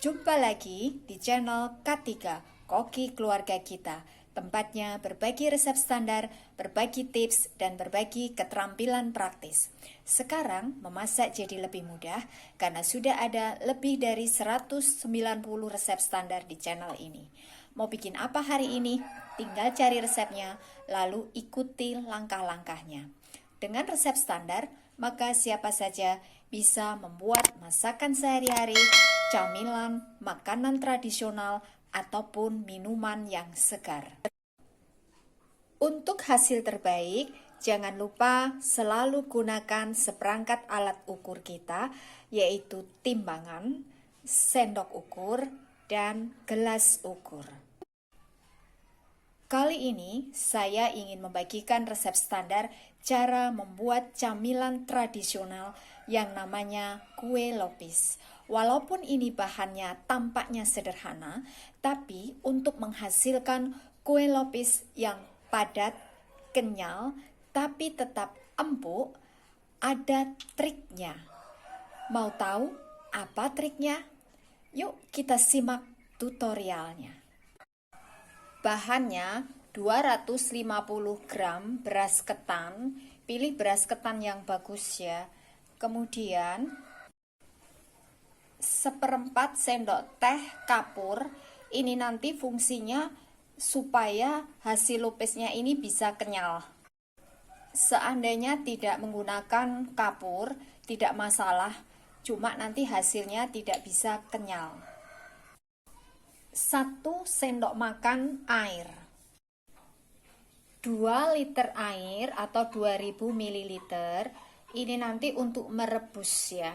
Jumpa lagi di channel K3, Koki Keluarga Kita. Tempatnya berbagi resep standar, berbagi tips, dan berbagi keterampilan praktis. Sekarang memasak jadi lebih mudah karena sudah ada lebih dari 190 resep standar di channel ini. Mau bikin apa hari ini? Tinggal cari resepnya, lalu ikuti langkah-langkahnya. Dengan resep standar, maka siapa saja bisa membuat masakan sehari-hari, camilan, makanan tradisional, ataupun minuman yang segar. Untuk hasil terbaik, jangan lupa selalu gunakan seperangkat alat ukur kita, yaitu timbangan, sendok ukur, dan gelas ukur. Kali ini saya ingin membagikan resep standar cara membuat camilan tradisional yang namanya kue lopis. Walaupun ini bahannya tampaknya sederhana, tapi untuk menghasilkan kue lopis yang padat, kenyal, tapi tetap empuk, ada triknya. Mau tahu apa triknya? Yuk kita simak tutorialnya. Bahannya 250 gram beras ketan, pilih beras ketan yang bagus ya. Kemudian 1/4 sendok teh kapur, ini nanti fungsinya supaya hasil lopisnya ini bisa kenyal. Seandainya tidak menggunakan kapur, tidak masalah, cuma nanti hasilnya tidak bisa kenyal. 1 sendok makan air, 2 liter air atau 2000 ml, ini nanti untuk merebus ya.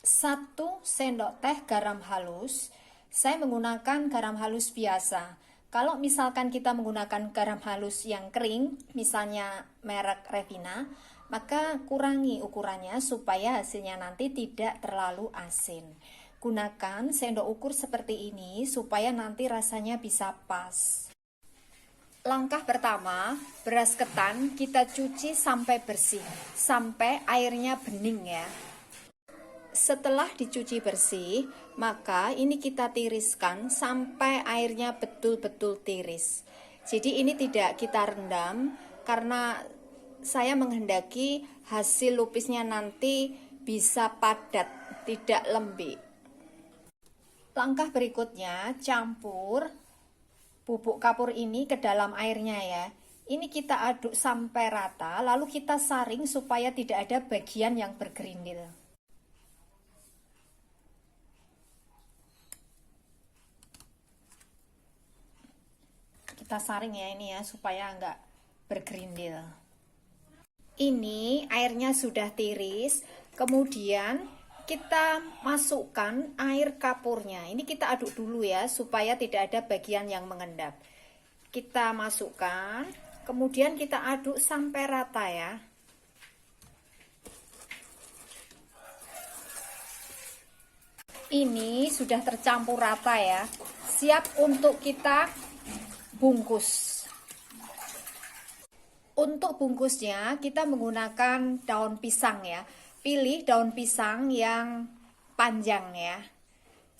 1 sendok teh garam halus, saya menggunakan garam halus biasa. Kalau misalkan kita menggunakan garam halus yang kering, misalnya merek Revina, maka kurangi ukurannya supaya hasilnya nanti tidak terlalu asin. Gunakan sendok ukur seperti ini supaya nanti rasanya bisa pas. Langkah pertama, beras ketan kita cuci sampai bersih, sampai airnya bening ya. Setelah dicuci bersih, maka ini kita tiriskan sampai airnya betul-betul tiris. Jadi ini tidak kita rendam karena saya menghendaki hasil lupisnya nanti bisa padat, tidak lembek. Langkah berikutnya, campur bubuk kapur ini ke dalam airnya ya. Ini kita aduk sampai rata, lalu kita saring supaya tidak ada bagian yang bergerindil. Kita saring ya ini ya, supaya enggak bergerindil. Ini airnya sudah tiris, kemudian kita masukkan air kapurnya. Ini kita aduk dulu ya, supaya tidak ada bagian yang mengendap. Kita masukkan, kemudian kita aduk sampai rata ya. Ini sudah tercampur rata ya, siap untuk kita bungkus. Untuk bungkusnya kita menggunakan daun pisang ya. Pilih daun pisang yang panjang ya.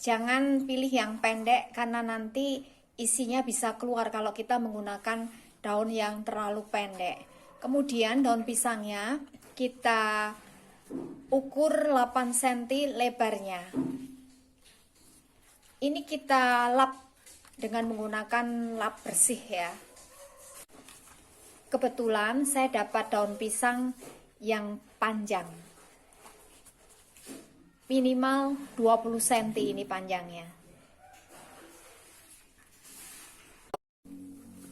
Jangan pilih yang pendek karena nanti isinya bisa keluar kalau kita menggunakan daun yang terlalu pendek. Kemudian daun pisangnya kita ukur 8 cm lebarnya. Ini kita lap dengan menggunakan lap bersih ya. Kebetulan saya dapat daun pisang yang panjang. Minimal 20 cm ini panjangnya.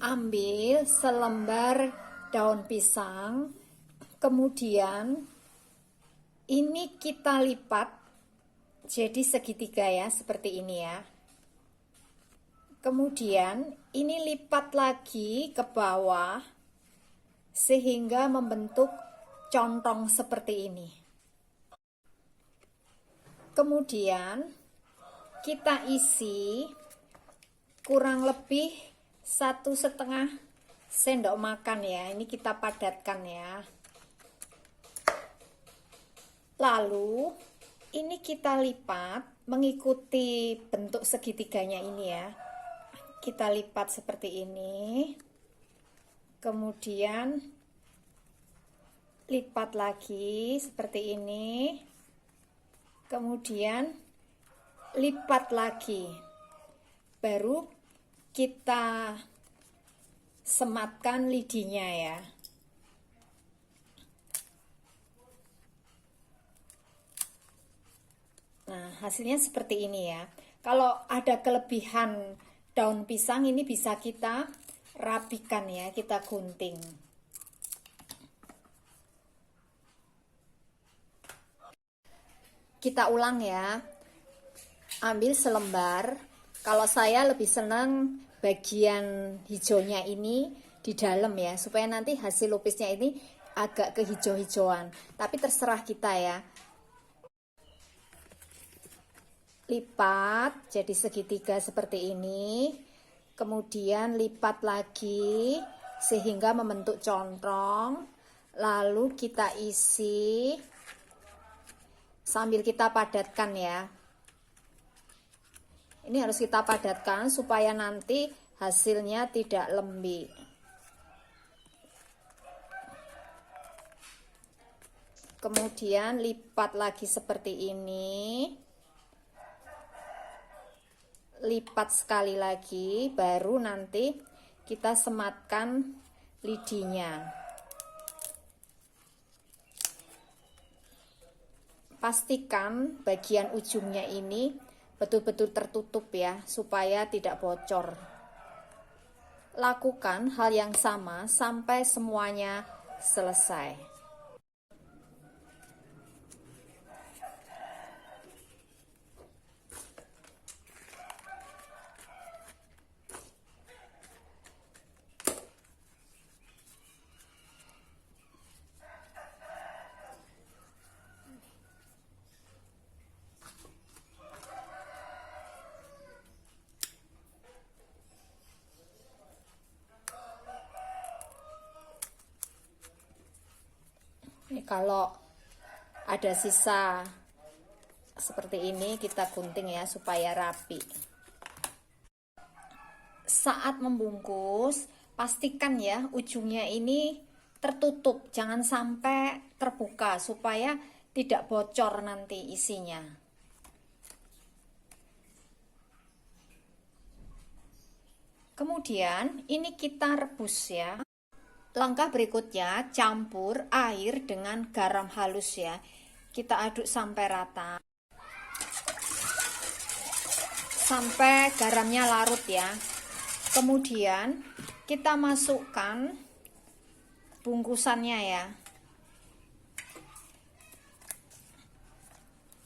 Ambil selembar daun pisang, kemudian ini kita lipat jadi segitiga ya, seperti ini ya. Kemudian ini lipat lagi ke bawah sehingga membentuk contong seperti ini. Kemudian kita isi kurang lebih 1,5 sendok makan ya. Ini kita padatkan ya. Lalu Ini kita lipat mengikuti bentuk segitiganya ini ya. Kita lipat seperti ini. Kemudian lipat lagi seperti ini. Kemudian lipat lagi. Baru kita sematkan lidinya ya. Nah, hasilnya seperti ini ya. Kalau ada kelebihan daun pisang ini bisa kita rapikan ya, kita gunting. Kita ulang ya. Ambil selembar. Kalau saya lebih senang bagian hijaunya ini di dalam ya, supaya nanti hasil lupisnya ini agak kehijau-hijauan. Tapi terserah kita ya. Lipat jadi segitiga seperti ini. Kemudian lipat lagi sehingga membentuk controng. Lalu kita isi sambil kita padatkan ya. Ini harus kita padatkan supaya nanti hasilnya tidak lembik. Kemudian lipat lagi seperti ini. Lipat sekali lagi, baru nanti kita sematkan lidinya. Pastikan bagian ujungnya ini betul-betul tertutup ya, supaya tidak bocor. Lakukan hal yang sama sampai semuanya selesai. Ini kalau ada sisa seperti ini kita gunting ya supaya rapi. Saat membungkus pastikan ya ujungnya ini tertutup, jangan sampai terbuka supaya tidak bocor nanti isinya. Kemudian ini kita rebus ya. Langkah berikutnya, campur air dengan garam halus ya. Kita aduk sampai rata. Sampai garamnya larut ya. Kemudian kita masukkan bungkusannya ya.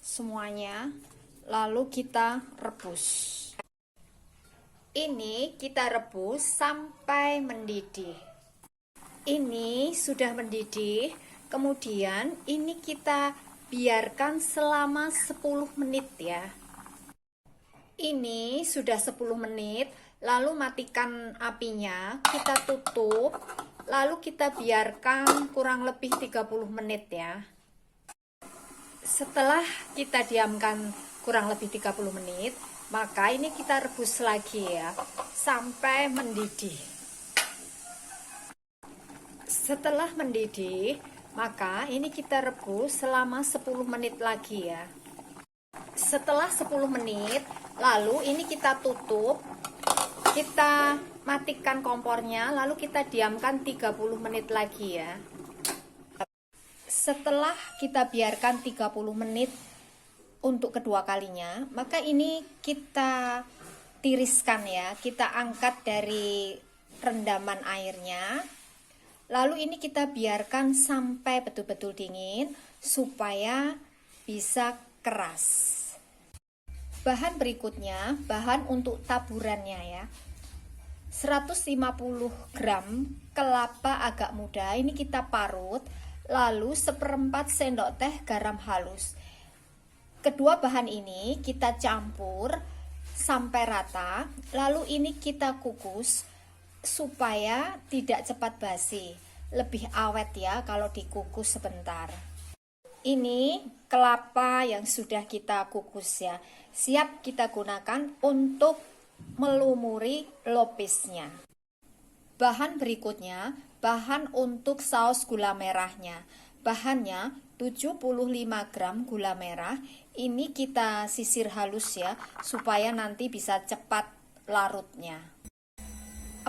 Semuanya. Lalu kita rebus. Ini kita rebus sampai mendidih. Ini sudah mendidih, kemudian ini kita biarkan selama 10 menit ya. Ini sudah 10 menit, lalu matikan apinya, kita tutup, lalu kita biarkan kurang lebih 30 menit ya. Setelah kita diamkan kurang lebih 30 menit, maka ini kita rebus lagi ya, sampai mendidih. Setelah mendidih, maka ini kita rebus selama 10 menit lagi ya. Setelah 10 menit, lalu ini kita tutup, kita matikan kompornya, lalu kita diamkan 30 menit lagi ya. Setelah kita biarkan 30 menit untuk kedua kalinya, maka ini kita tiriskan ya, kita angkat dari rendaman airnya. Lalu ini kita biarkan sampai betul-betul dingin supaya bisa keras. Bahan berikutnya, bahan untuk taburannya ya. 150 gram kelapa agak muda, ini kita parut. Lalu 1/4 sendok teh garam halus. Kedua bahan ini kita campur sampai rata. Lalu ini kita kukus supaya tidak cepat basi, lebih awet ya kalau dikukus sebentar. Ini kelapa yang sudah kita kukus ya. Siap kita gunakan untuk melumuri lopisnya. Bahan berikutnya, bahan untuk saus gula merahnya. Bahannya 75 gram gula merah. Ini kita sisir halus ya, supaya nanti bisa cepat larutnya.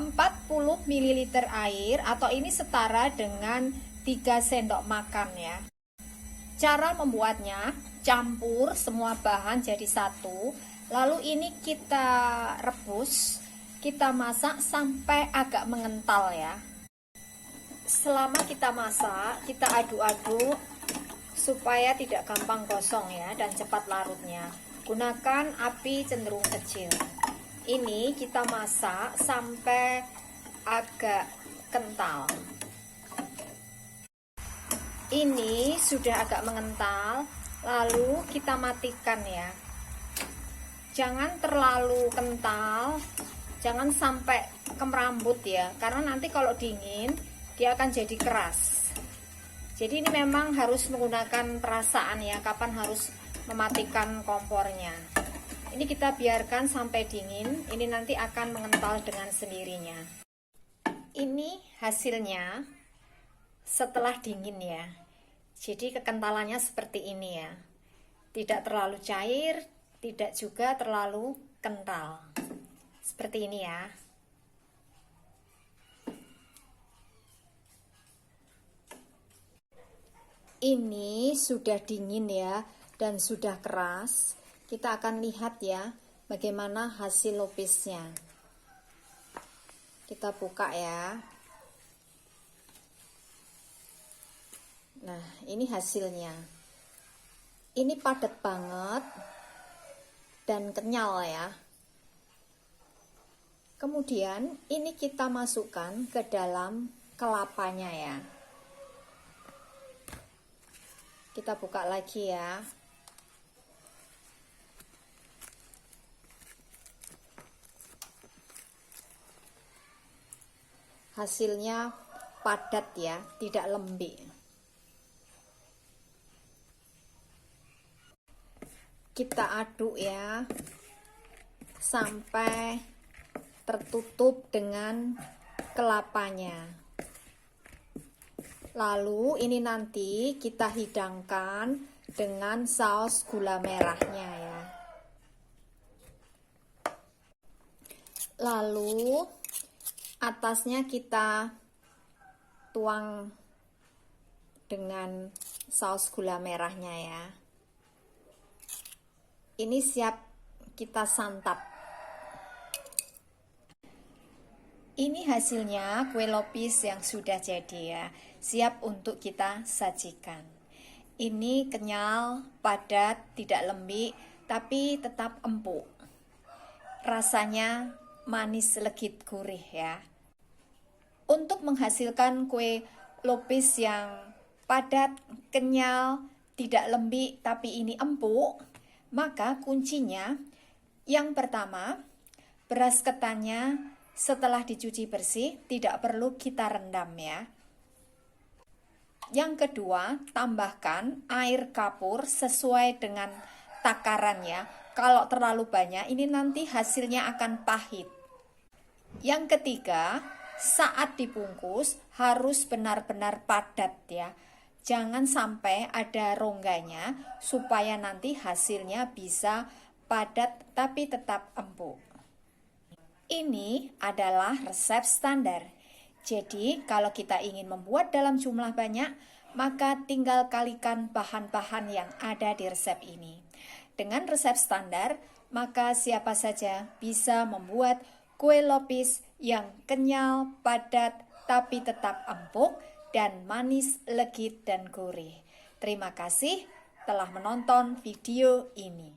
40 ml air atau ini setara dengan 3 sendok makan ya. Cara membuatnya, campur semua bahan jadi satu. Lalu ini kita rebus, kita masak sampai agak mengental ya. Selama kita masak, kita aduk-aduk supaya tidak gampang gosong ya dan cepat larutnya. Gunakan api cenderung kecil. Ini kita masak sampai agak kental. Ini sudah agak mengental, lalu kita matikan ya. Jangan terlalu kental, jangan sampai kemerambut ya, karena nanti kalau dingin dia akan jadi keras. Jadi ini memang harus menggunakan perasaan ya, kapan harus mematikan kompornya. Ini kita biarkan sampai dingin, ini nanti akan mengental dengan sendirinya. Ini hasilnya setelah dingin ya. Jadi kekentalannya seperti ini ya. Tidak terlalu cair, tidak juga terlalu kental. Seperti ini ya. Ini sudah dingin ya dan sudah keras. Kita akan lihat ya bagaimana hasil lopisnya. Kita buka ya. Nah, ini hasilnya. Ini padat banget dan kenyal ya. Kemudian ini kita masukkan ke dalam kelapanya ya. Kita buka lagi ya. Hasilnya padat ya, tidak lembek. Kita aduk ya sampai tertutup dengan kelapanya. Lalu ini nanti kita hidangkan dengan saus gula merahnya ya. Lalu atasnya kita tuang dengan saus gula merahnya ya. Ini siap kita santap. Ini hasilnya kue lopis yang sudah jadi ya, siap untuk kita sajikan. Ini kenyal, padat, tidak lembek, tapi tetap empuk. Rasanya manis legit gurih ya. Untuk menghasilkan kue lopis yang padat, kenyal, tidak lembek, tapi ini empuk, maka kuncinya yang pertama, beras ketannya setelah dicuci bersih tidak perlu kita rendam ya. Yang kedua, tambahkan air kapur sesuai dengan takaran ya. Kalau terlalu banyak ini nanti hasilnya akan pahit. Yang ketiga, saat dibungkus harus benar-benar padat ya. Jangan sampai ada rongganya supaya nanti hasilnya bisa padat tapi tetap empuk. Ini adalah resep standar. Jadi kalau kita ingin membuat dalam jumlah banyak, maka tinggal kalikan bahan-bahan yang ada di resep ini. Dengan resep standar, maka siapa saja bisa membuat kue lopis yang kenyal, padat, tapi tetap empuk, dan manis, legit, dan gurih. Terima kasih telah menonton video ini.